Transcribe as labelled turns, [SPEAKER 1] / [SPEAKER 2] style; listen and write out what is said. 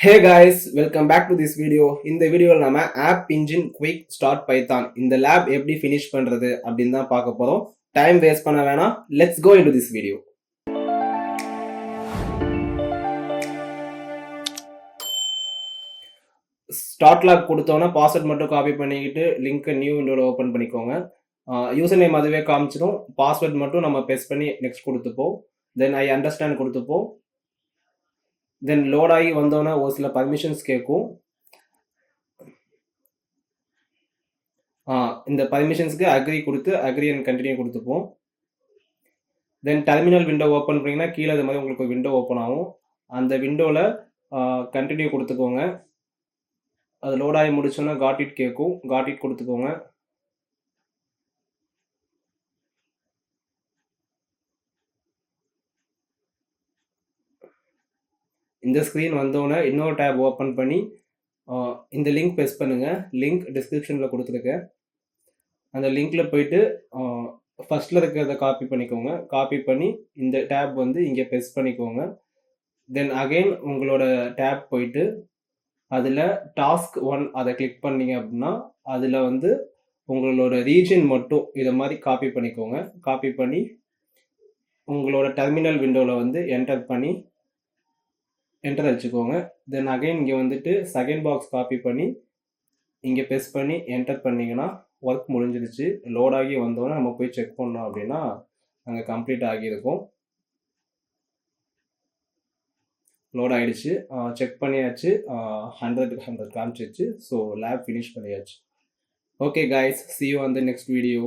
[SPEAKER 1] Hey guys, welcome back to this video. இந்த வீடியோவில் நம்ம App Engine quick start Python இந்த லேப் எப்படி ஃபினிஷ் பண்றது அப்படின்னு தான் பார்க்க போறோம். டைம் வேஸ்ட் பண்ண வேணாம். Let's go into this video. Start lab கொடுத்தோன்னா பாஸ்வேர்ட் மட்டும் காப்பி பண்ணிக்கிட்டு லிங்க் நியூ விண்டோவில் ஓப்பன் பண்ணிக்கோங்க. யூசர் நேம் அதுவே காமிச்சிடும். பாஸ்வேர்ட் மட்டும் நம்ம பெஸ்ட் பண்ணி நெக்ஸ்ட் கொடுத்துப்போம். தென் ஐ அண்டர்ஸ்டாண்ட் கொடுத்துப்போம். தென் லோட் ஆகி வந்தோன்னா ஒரு சில பர்மிஷன்ஸ் கேட்கும். இந்த பர்மிஷன்ஸ்க்கு அக்ரி கொடுத்து agree and continue கொடுத்துப்போம். Then terminal window open பண்ணிங்கன்னா கீழே இது மாதிரி உங்களுக்கு ஒரு விண்டோ ஓப்பன் ஆகும். அந்த விண்டோவில் கண்டினியூ கொடுத்துக்கோங்க. அது லோட் ஆகி முடிச்சோன்னா காட் இட் கேட்கும். காட் இட் கொடுத்துக்கோங்க. இந்த ஸ்க்ரீன் வந்தோடனே இன்னொரு டேப் ஓப்பன் பண்ணி இந்த லிங்க் ப்ரெஸ் பண்ணுங்கள். லிங்க் டிஸ்கிரிப்ஷனில் கொடுத்துருக்கேன். அந்த லிங்க்கில் போயிட்டு ஃபஸ்ட்டில் இருக்கிறத காப்பி பண்ணிக்கோங்க. காப்பி பண்ணி இந்த டேப் வந்து இங்கே ப்ரெஸ் பண்ணிக்கோங்க. தென் அகெயின் உங்களோட டேப் போயிட்டு அதில் டாஸ்க் 1 அதை கிளிக் பண்ணிங்க அப்படின்னா அதில் வந்து உங்களோட ரீஜன் மட்டும் இதை மாதிரி காப்பி பண்ணிக்கோங்க. காப்பி பண்ணி உங்களோட டெர்மினல் விண்டோவில் வந்து என்டர் அடிச்சுக்கோங்க. தென் அகைன் இங்கே வந்துட்டு செகண்ட் பாக்ஸ் காப்பி பண்ணி இங்கே ப்ரெஸ் பண்ணி என்டர் பண்ணிங்கன்னா ஒர்க் முடிஞ்சிருச்சு. லோட் ஆகி வந்தோன்னே நம்ம போய் செக் பண்ணோம் அப்படின்னா அங்கே கம்ப்ளீட் ஆகியிருக்கும். லோட் ஆகிடுச்சு. செக் பண்ணியாச்சு. 100 காமிச்சிச்சு. ஸோ லேப் ஃபினிஷ் பண்ணியாச்சு. Okay guys, see you on the next video.